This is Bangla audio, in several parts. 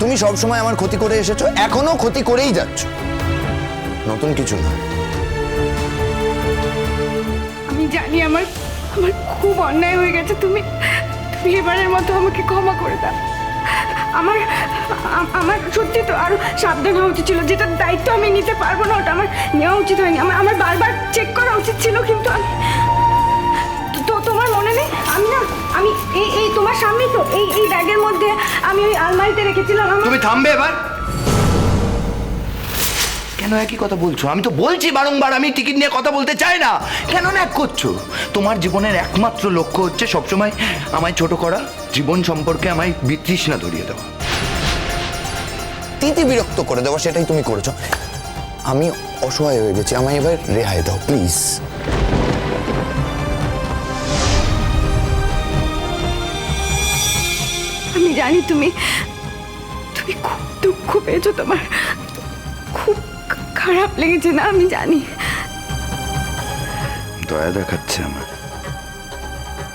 তুমি সবসময় আমার ক্ষতি করে এসেছো, এখনো ক্ষতি করেই যাচ্ছ, নতুন কিছু না। আমি জানি আমার আমার খুব অন্যায় হয়ে গেছে, তুমি তুমি এবারের মতো আমাকে ক্ষমা করে দাও। আমার আমার সত্যি তো আরো সাবধান হওয়া উচিত ছিল, যেটার দায়িত্ব আমি নিতে পারবো না ওটা আমার নেওয়া উচিত হয়নি। আমার বারবার চেক করা উচিত ছিল, কিন্তু আমি তো তোমার মনে নেই আমি না আমি এই তোমার সামনে তো এই ব্যাগের মধ্যে আমি ওই আলমারিতে রেখেছিলাম। তুমি থামবে এবার? কেন একই কথা বলছো? আমি তো বলছি বারংবার আমি টিকিট নিয়ে কথা বলতে চাই না, কেন ন্যাক করছো? তোমার জীবনের একমাত্র লক্ষ্য হচ্ছে সবসময় আমায় ছোট করা, জীবন সম্পর্কে আমায় বিতৃষ্ণা ধরিয়ে দেওয়া, তিতি বিরক্ত করে দেওয়া, সেটাই তুমি করেছো। আমি অসহায় হয়ে গেছি, আমায় এবার রেহাই দাও প্লিজ। আমি জানি তুমি তুমি খুব দুঃখ পেয়েছো, তোমার খুব খারাপ লেগেছে না, আমি জানি। দয়া দেখাচ্ছে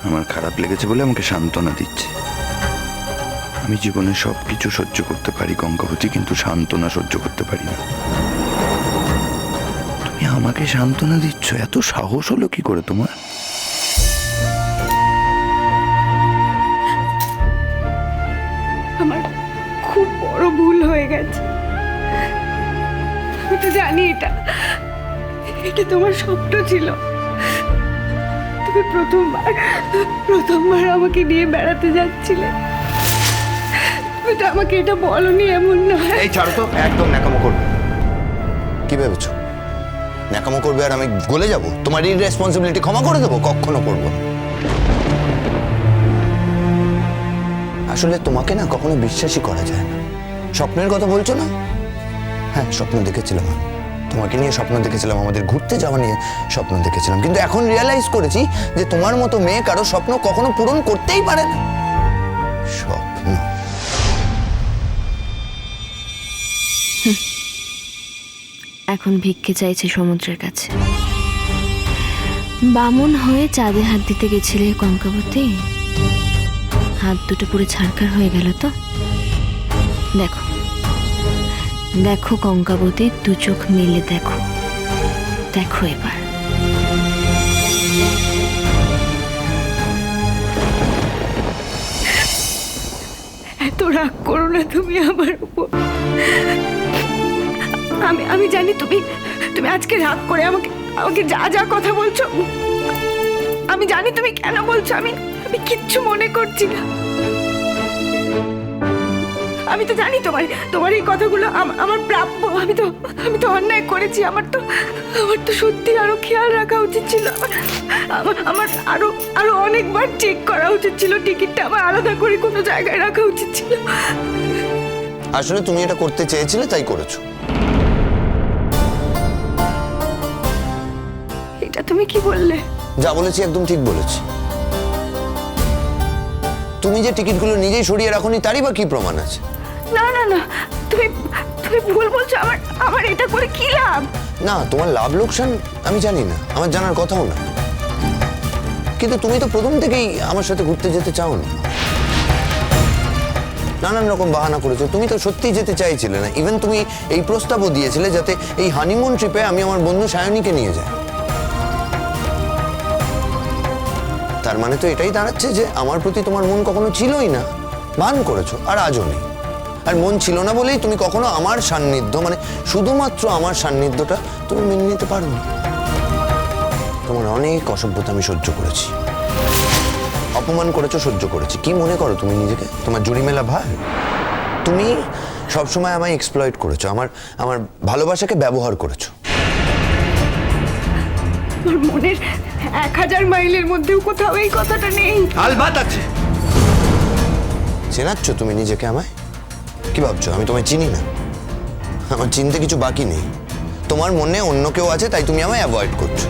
আমার খারাপ লেগেছে বলে আমাকে সান্ত্বনা দিচ্ছে। আমি জীবনে সবকিছু সহ্য করতে পারি কঙ্কাবতী, কিন্তু সান্ত্বনা সহ্য করতে পারি না। তুমি আমাকে সান্ত্বনা দিচ্ছ, এত সাহস হলো কি করে তোমার? আমার খুব বড় ভুল হয়ে গেছে, আমি তো জানি এটা এটা তোমার স্বপ্ন ছিল। তুমি প্রথমবার আমাকে নিয়ে বেড়াতে যাচ্ছিলে, তুমি তো আমাকে এটা বলনি, এমন নয়। এই ছাড়ো তো, একদম ন্যাকামো করবে। কি ভেবেছো ন্যাকামো করবে আর আমি গলে যাব? তোমার ইররেসপন্সিবিলিটি ক্ষমা করে দেবো? কখনো করবো না। আসলে তোমাকে না কখনো বিশ্বাসই করা যায় না। স্বপ্নের কথা বলছো না? হ্যাঁ, স্বপ্ন দেখেছিলাম আমি, তোমাকে নিয়ে স্বপ্ন দেখেছিলাম, আমাদের ঘুরতে যাওয়া নিয়ে স্বপ্ন দেখেছিলাম, কিন্তু এখন রিয়েলাইজ করেছি যে তোমার মতো মেয়ে কারো স্বপ্ন কখনো পূরণ করতেই পারে না। স্বপ্ন এখন ভিক্ষে চাইছে সমুদ্রের কাছে। বামন হয়ে চাঁদে হাত দিতে গেছিলে কঙ্কাবতী, হাত দুটো পুরো ছারখার হয়ে গেল তো। দেখো দেখো কঙ্কাবতী, দু চোখ মিলে দেখো, দেখো এবার। এত রাগ করো না তুমি আমার উপর। আমি জানি তুমি তুমি আজকে রাগ করে আমাকে আমাকে যা যা কথা বলছো, আমি জানি তুমি কেন বলছো। আমি কিচ্ছু মনে করছি না। আমি তো জানি তোমার এই কথাগুলো আমার প্রাপ্য। আমি তো অন্যায় করেছি। আমার তো সত্যি আরো খেয়াল রাখা উচিত ছিল। আমার আরো অনেকবার চেক করা উচিত ছিল। টিকিটটা আমার আলাদা করে কোনো জায়গায় রাখা উচিত ছিল। আসলে তুমি এটা করতে চেয়েছিলে, তাই করেছো। এটা তুমি কি বললে? যা বলেছি একদম ঠিক বলেছি। তুমি যে টিকিটগুলো নিজেই সরিয়ে রাখোনি, তারই বা কি প্রমাণ আছে? না না না, তুমি তুমি ভুল বলছো। আমার এটা করে কি লাভ? না, তোমার লাভ লোকসান আমি জানি না, আমার জানার কথাও না, কিন্তু তুমি তো প্রথম থেকেই আমার সাথে ঘুরতে যেতে চাও না। নানান রকম বাহানা করেছো, তুমি তো সত্যিই যেতে চাইছিলে না। ইভেন তুমি এই প্রস্তাবও দিয়েছিলে যাতে এই হানিমুন ট্রিপে আমি আমার বন্ধু সায়নীকে নিয়ে যাই। তার মানে তো এটাই দাঁড়াচ্ছে যে আমার প্রতি তোমার মন কখনো ছিলই না, ভান করেছো, আর আজও নেই। আর মন ছিল না বলেই তুমি কখনো আমার সান্নিধ্য, মানে শুধুমাত্র আমার সান্নিধ্যটা তুমি মেনে নিতে পারোনি। তোমার অনেক অসভ্যতা আমি সহ্য করেছি, অপমান করেছো, সহ্য করেছি। কি মনে করো তুমি নিজেকে? তোমার জুড়িমেলা ভার? তুমি সবসময় আমায় এক্সপ্লয়েট করেছো, আমার ভালোবাসাকে ব্যবহার করেছো। আমার মনের 1000 মাইলের মধ্যেও কোথাও এই কথাটা নেই। আলবাত আছে। চেনাচ্ছ তুমি নিজেকে আমায়? কি ভাবছো আমি তোমায় চিনি না? আমার চিনতে কিছু বাকি নেই। তোমার মনে অন্য কেউ আছে, তাই তুমি আমায় অ্যাভয়েড করছো।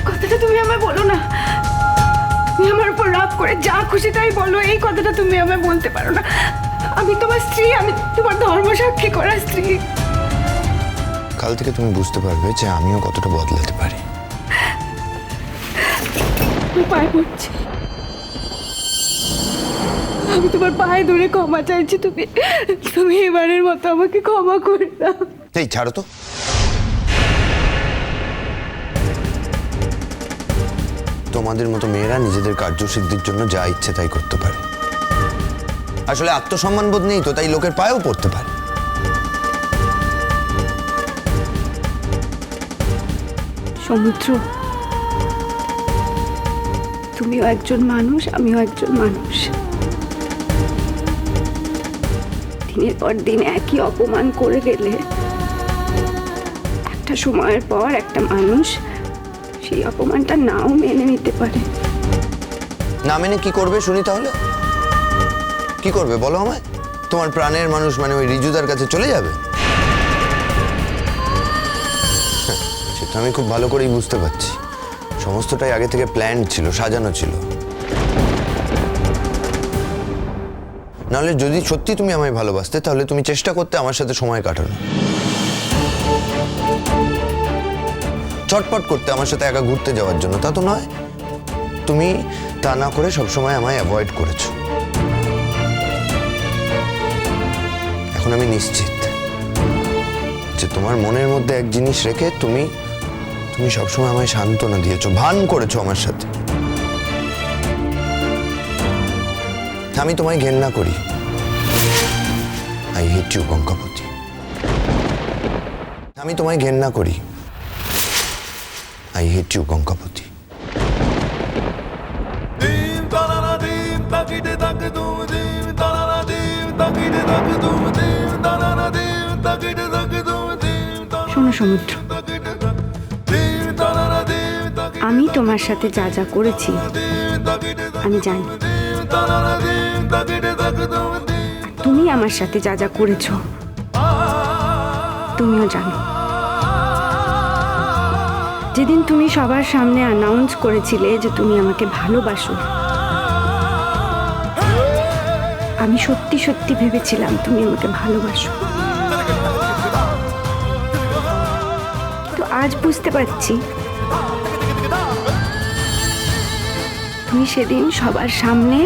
কথাটা তুমি আমায় বলো না। তুমি আমার উপর রাগ করে যা খুশি তাই বলো, এই কথাটা তুমি আমায় বলতে পারো না। আমি তোমার স্ত্রী, আমি তোমার ধর্মসাক্ষী করা স্ত্রী। কাল থেকে তুমি বুঝতে পারবে যে আমিও কতটা বদলাতে পারি। পায়ে পড়ছি, আমি তোমার পায়ে ধরে ক্ষমা চাইছি, তুমি তুমি এবারের মতো আমাকে ক্ষমা করে দাও। এই ছাড়ো তো। তোমাদের মতো মেয়েরা নিজেদের কার্যসিদ্ধির জন্য যা ইচ্ছে তাই করতে পারে। আসলে আত্মসম্মান বোধ নেই তো, তাই লোকের পায়েও পড়তে পারে। সমুদ্র, তুমিও একজন মানুষ, আমিও একজন মানুষ। দিনের পর দিন একই অপমান করে গেলে একটা সময়ের পর একটা মানুষ সেই অপমানটা নাও মেনে নিতে পারে। না মেনে কি করবে শুনি তাহলে? কি করবে বলো আমায়? তোমার প্রাণের মানুষ মানে ওই রিজুদার কাছে চলে যাবে? সেটা আমি খুব ভালো করেই বুঝতে পারছি। সমস্তটাই আগে থেকে প্ল্যান ছিল, সাজানো ছিল। নাহলে যদি সত্যি তুমি আমায় ভালোবাসতে তাহলে তুমি চেষ্টা করতে আমার সাথে সময় কাটানো, চটপট করতে আমার সাথে একা ঘুরতে যাওয়ার জন্য। তা তো নয়, তুমি তা না করে সবসময় আমায় অ্যাভয়েড করেছো। এখন আমি নিশ্চিত যে তোমার মনের মধ্যে এক জিনিস রেখে তুমি তুমি সবসময় আমায় সান্ত্বনা দিয়েছো, ভান করেছো আমার সাথে। আমি তোমায় ঘেন্না করি। I hate you Kankabati. আমি তোমায় ঘেন্না করি। I hate you Kankabati. শোনো সমুদ্র, আমি তোমার সাথে যা যা করেছি আমি জানি, তুমি আমার সাথে যা যা করেছো তুমিও জানো। যেদিন তুমি সবার সামনে অ্যানাউন্স করেছিলে যে তুমি আমাকে ভালোবাসো, আমি সত্যি সত্যি ভেবেছিলাম তুমি আমাকে ভালোবাসো। কিন্তু আজ বুঝতে পারছি তুমি সেদিন সবার সামনে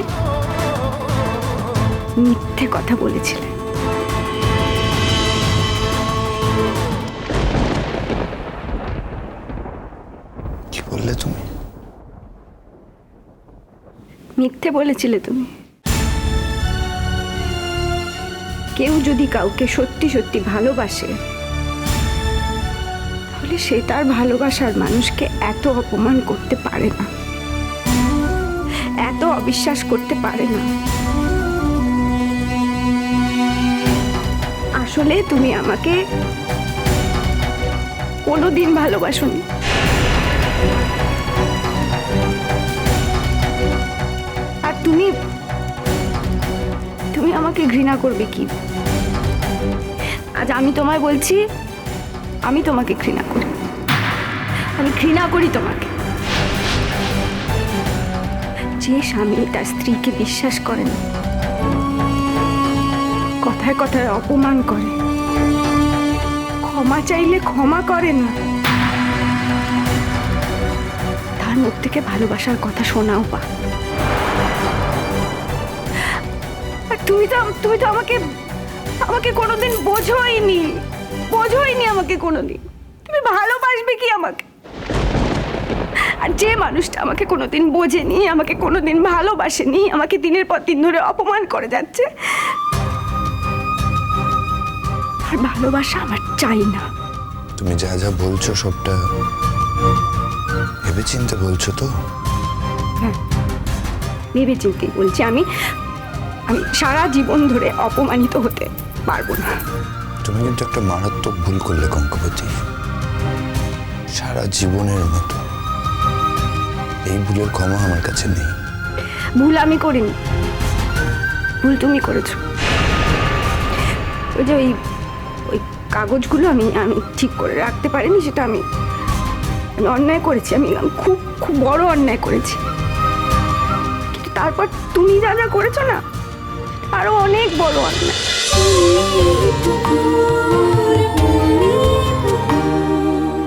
মিথ্যে কথা বলেছিলে। কি বললে তুমি? মিথ্যে বলেছিলে তুমি। কেউ যদি কাউকে সত্যি সত্যি ভালোবাসে তাহলে সে তার ভালোবাসার মানুষকে এত অপমান করতে পারে না, এত অবিশ্বাস করতে পারে না। আসলে তুমি আমাকে কোনোদিন ভালোবাসোনি। আর তুমি তুমি আমাকে ঘৃণা করবে কি? আজ আমি তোমায় বলছি, আমি তোমাকে ঘৃণা করি। আমি ঘৃণা করি তোমাকে। যে স্বামী তার স্ত্রীকে বিশ্বাস করে না, কথায় কথায় অপমান করে, ক্ষমা চাইলে ক্ষমা করে না, তার মুখ থেকে ভালোবাসার কথা শোনাও পা। আর তুমি তো আমাকে কোনোদিন বোঝোইনি আমাকে কোনোদিন। তুমি ভালোবাসবে কি আমাকে? আর যে মানুষটা আমাকে কোনোদিন বোঝেনি, আমাকে কোনোদিন ভালোবাসেনি, আমাকে দিনের পর দিন ধরে অপমান করে যাচ্ছে, আর ভালোবাসা আমার চাই না। তুমি যা যা বলছো সবটা ভেবেচিন্তে বলছো তো? হ্যাঁ, ভেবেচিন্তে বলছি। আমি সারা জীবন ধরে অপমানিত হতে পারবো না। তুমি কিন্তু একটা মারাত্মক ভুল করলে কঙ্কাবতী, সারা জীবনের মতো। এই ভুলের ক্ষমা আমার কাছে নেই। ভুল আমি করিনি, ভুল তুমি করেছো। ওই যে ওই কাগজগুলো আমি ঠিক করে রাখতে পারিনি, সেটা আমি অন্যায় করেছি। আমি খুব খুব বড় অন্যায় করেছি। কিন্তু তারপর তুমি যা যা করেছো না, আরো অনেক বড় অন্যায়।